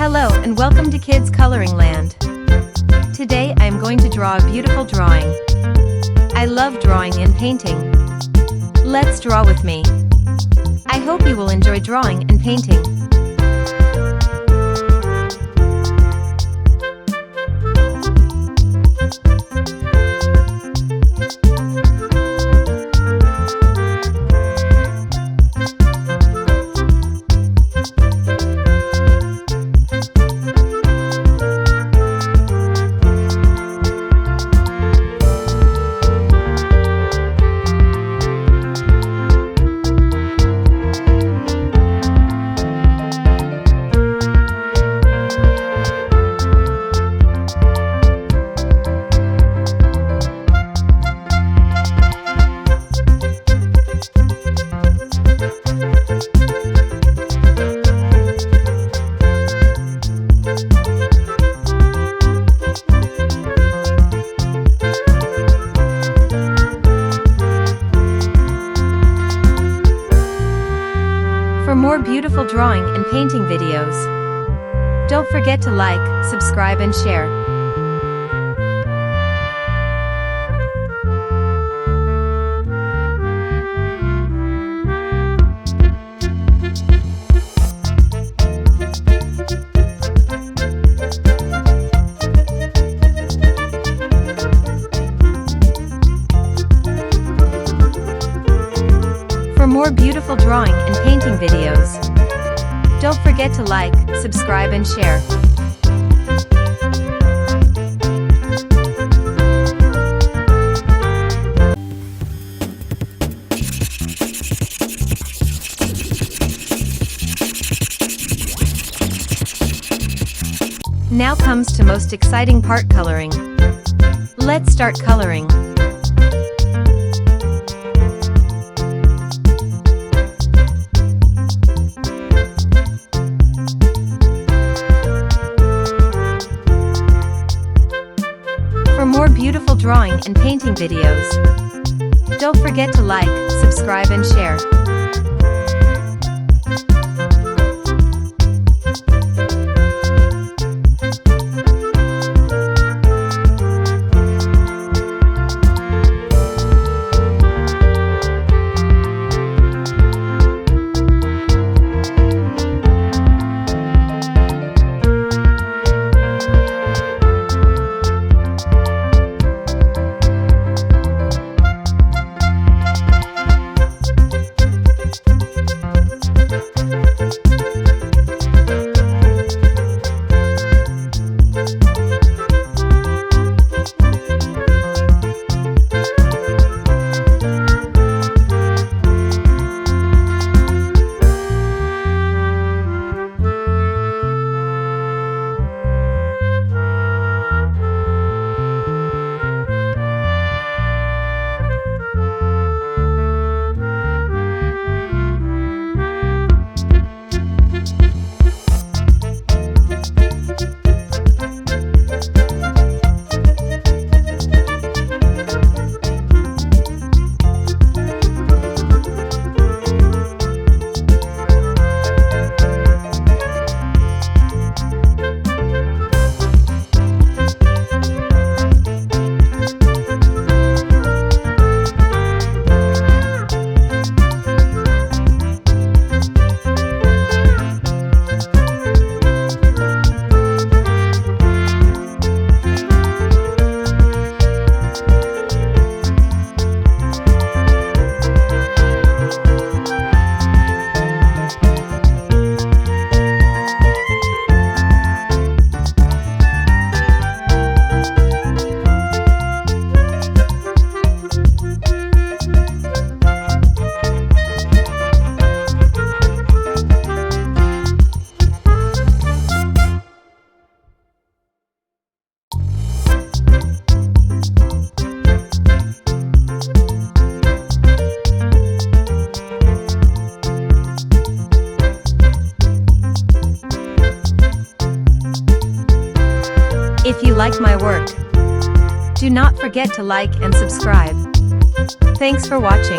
Hello and welcome to Kids Coloring Land. Today I am going to draw a beautiful drawing. I love drawing and painting. Let's draw with me. I hope you will enjoy drawing and painting. For more beautiful drawing and painting videos, don't forget to like, subscribe and share. For more beautiful drawing and painting videos, don't forget to like, subscribe and share. Now comes to most exciting part, coloring. Let's start coloring. For more beautiful drawing and painting videos, don't forget to like, subscribe and share. If you like my work, do not forget to like and subscribe. Thanks for watching.